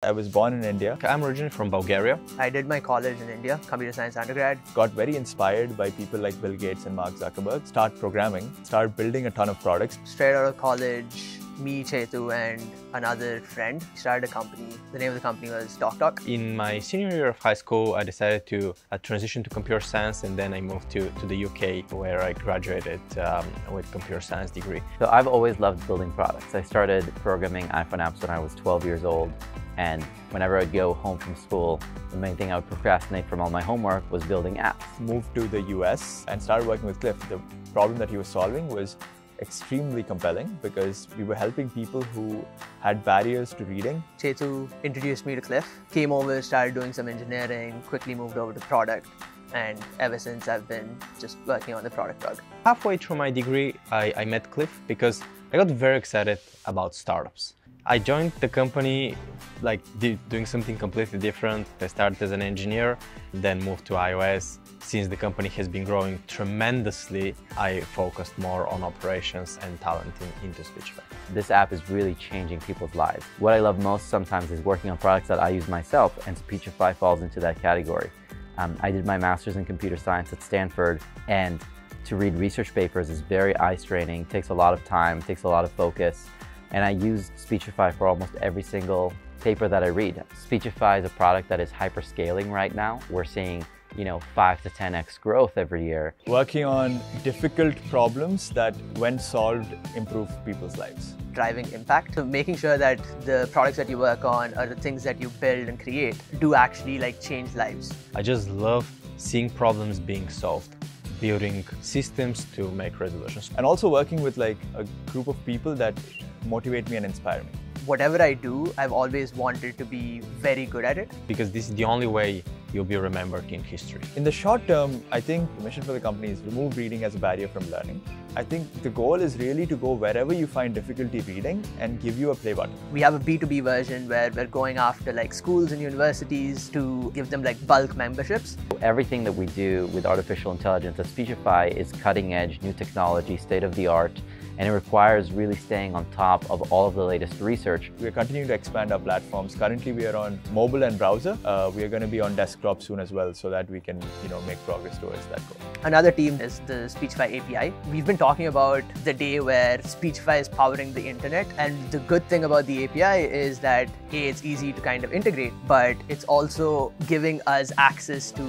I was born in India. I'm originally from Bulgaria. I did my college in India, computer science undergrad. Got very inspired by people like Bill Gates and Mark Zuckerberg. Start programming, start building a ton of products. Straight out of college, me, Chetu, and another friend started a company. The name of the company was Talk. In my senior year of high school, I decided to transition to computer science, and then I moved to the UK, where I graduated with computer science degree. So I've always loved building products. I started programming iPhone apps when I was 12 years old. And whenever I'd go home from school, the main thing I would procrastinate from all my homework was building apps. Moved to the US and started working with Cliff. The problem that he was solving was extremely compelling because we were helping people who had barriers to reading. Chetu introduced me to Cliff, came over, started doing some engineering, quickly moved over to product. And ever since, I've been just working on the product bug. Halfway through my degree, I met Cliff because I got very excited about startups. I joined the company doing something completely different. I started as an engineer, then moved to iOS. Since the company has been growing tremendously, I focused more on operations and talent into Speechify. This app is really changing people's lives. What I love most sometimes is working on products that I use myself, and Speechify falls into that category. I did my master's in computer science at Stanford, and to read research papers is very eye-straining, takes a lot of time, takes a lot of focus. And I use Speechify for almost every single paper that I read. Speechify is a product that is hyper-scaling right now. We're seeing 5 to 10x growth every year. Working on difficult problems that, when solved, improve people's lives. Driving impact, so making sure that the products that you work on or the things that you build and create do actually change lives. I just love seeing problems being solved, building systems to make resolutions. And also working with a group of people that motivate me and inspire me. Whatever I do, I've always wanted to be very good at it. Because this is the only way you'll be remembered in history. In the short term, I think the mission for the company is remove reading as a barrier from learning. I think the goal is really to go wherever you find difficulty reading and give you a play button. We have a B2B version where we're going after schools and universities to give them bulk memberships. Everything that we do with artificial intelligence at Speechify is cutting edge, new technology, state of the art, and it requires really staying on top of all of the latest research. We are continuing to expand our platforms. Currently, we are on mobile and browser. We are going to be on desktop soon as well, so that we can make progress towards that goal. Another team is the Speechify API. We've been talking about the day where Speechify is powering the internet, and the good thing about the API is that it's easy to kind of integrate, but it's also giving us access to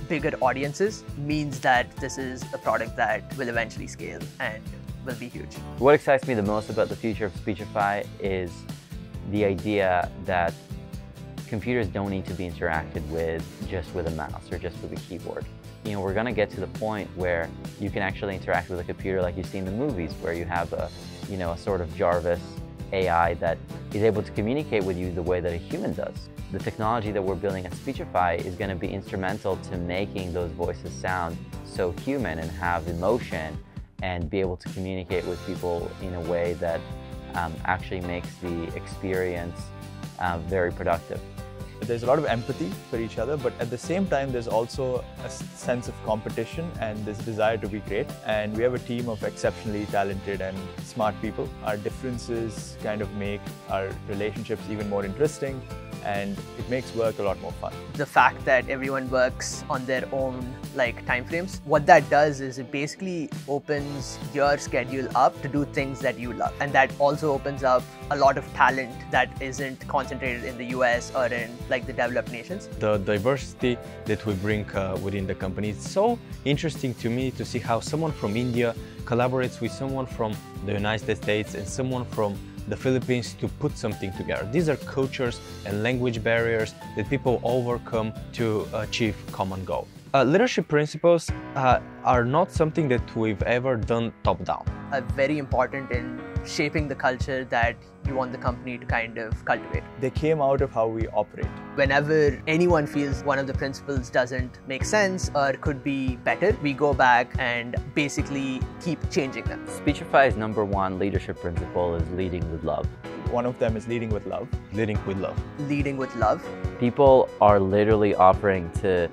bigger audiences. Means that this is a product that will eventually scale and will be huge. What excites me the most about the future of Speechify is the idea that computers don't need to be interacted with just with a mouse or just with a keyboard. We're going to get to the point where you can actually interact with a computer like you see in the movies, where you have a sort of Jarvis AI that is able to communicate with you the way that a human does. The technology that we're building at Speechify is going to be instrumental to making those voices sound so human and have emotion, and be able to communicate with people in a way that actually makes the experience very productive. There's a lot of empathy for each other, but at the same time, there's also a sense of competition and this desire to be great. And we have a team of exceptionally talented and smart people. Our differences kind of make our relationships even more interesting, and it makes work a lot more fun. The fact that everyone works on their own time frames, what that does is it basically opens your schedule up to do things that you love, and that also opens up a lot of talent that isn't concentrated in the US or in the developed nations. The diversity that we bring within the company, it's so interesting to me to see how someone from India collaborates with someone from the United States and someone from the Philippines to put something together. These are cultures and language barriers that people overcome to achieve common goal. Leadership principles are not something that we've ever done top-down. Very important in shaping the culture that you want the company to kind of cultivate. They came out of how we operate. Whenever anyone feels one of the principles doesn't make sense or could be better, we go back and basically keep changing them. Speechify's #1 leadership principle is leading with love. One of them is leading with love. Leading with love. Leading with love. People are literally offering to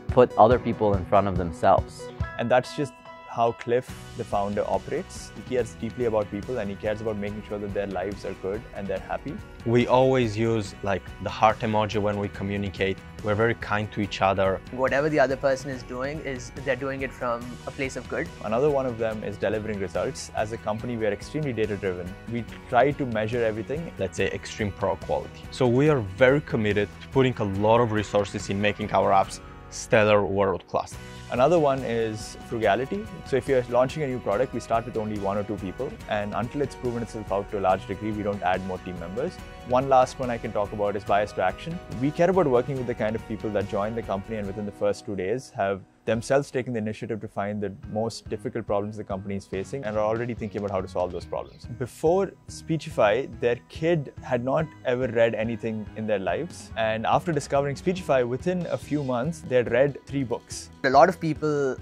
put other people in front of themselves. And that's just how Cliff, the founder, operates. He cares deeply about people and he cares about making sure that their lives are good and they're happy. We always use like the heart emoji when we communicate. We're very kind to each other. Whatever the other person is doing, they're doing it from a place of good. Another one of them is delivering results. As a company, we are extremely data-driven. We try to measure everything. Let's say extreme product quality. So we are very committed to putting a lot of resources in making our apps stellar, world-class. Another one is frugality. So if you're launching a new product, we start with only 1 or 2 people, and until it's proven itself out to a large degree, we don't add more team members. One last one I can talk about is bias to action. We care about working with the kind of people that join the company and within the first 2 days have themselves taken the initiative to find the most difficult problems the company is facing and are already thinking about how to solve those problems. Before Speechify, their kid had not ever read anything in their lives, and after discovering Speechify, within a few months, they had read 3 books. A lot of people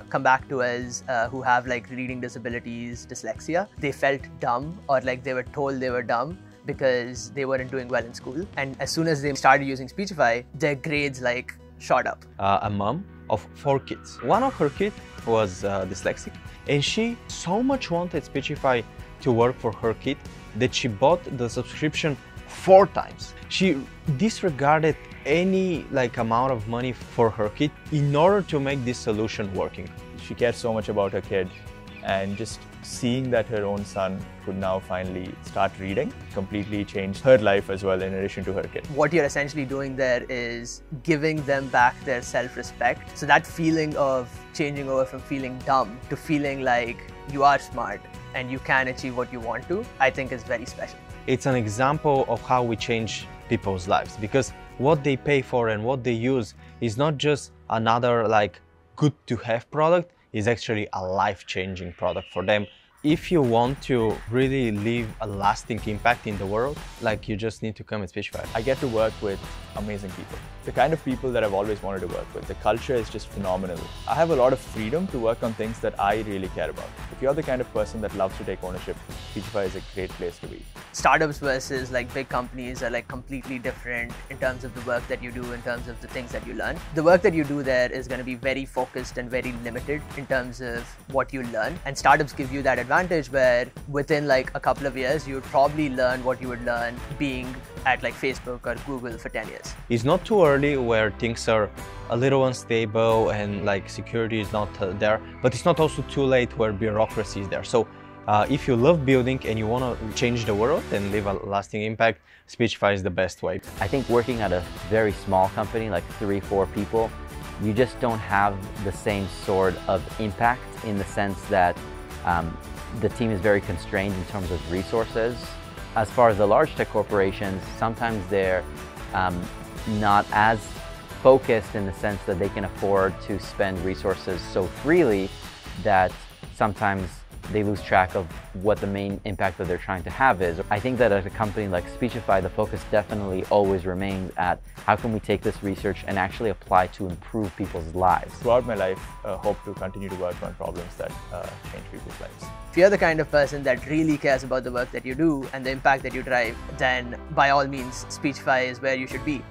come back to us who have like reading disabilities, dyslexia. They felt dumb, or like they were told they were dumb because they weren't doing well in school. And as soon as they started using Speechify, their grades like shot up. A mom of 4 kids. One of her kids was dyslexic, and she so much wanted Speechify to work for her kid that she bought the subscription 4 times. She disregarded any amount of money for her kid in order to make this solution working. She cares so much about her kid, and just seeing that her own son could now finally start reading completely changed her life as well, in addition to her kid. What you're essentially doing there is giving them back their self-respect. So that feeling of changing over from feeling dumb to feeling like you are smart and you can achieve what you want to, I think is very special. It's an example of how we change people's lives, because what they pay for and what they use is not just another good to have product, is actually a life-changing product for them. If you want to really leave a lasting impact in the world, you just need to come and Speechify. I get to work with amazing people. The kind of people that I've always wanted to work with. The culture is just phenomenal. I have a lot of freedom to work on things that I really care about. If you're the kind of person that loves to take ownership, Speechify is a great place to be. Startups versus big companies are completely different in terms of the work that you do, in terms of the things that you learn. The work that you do there is going to be very focused and very limited in terms of what you learn. And startups give you that advantage where within a couple of years, you would probably learn what you would learn being at Facebook or Google for 10 years. It's not too early where things are a little unstable and security is not there, but it's not also too late where bureaucracy is there. So if you love building and you want to change the world and leave a lasting impact, Speechify is the best way. I think working at a very small company, 3-4 people, you just don't have the same sort of impact, in the sense that the team is very constrained in terms of resources. As far as the large tech corporations, sometimes they're not as focused in the sense that they can afford to spend resources so freely that sometimes they lose track of what the main impact that they're trying to have is. I think that at a company like Speechify, the focus definitely always remains at how can we take this research and actually apply to improve people's lives. Throughout my life, hope to continue to work on problems that change people's lives. If you're the kind of person that really cares about the work that you do and the impact that you drive, then by all means, Speechify is where you should be.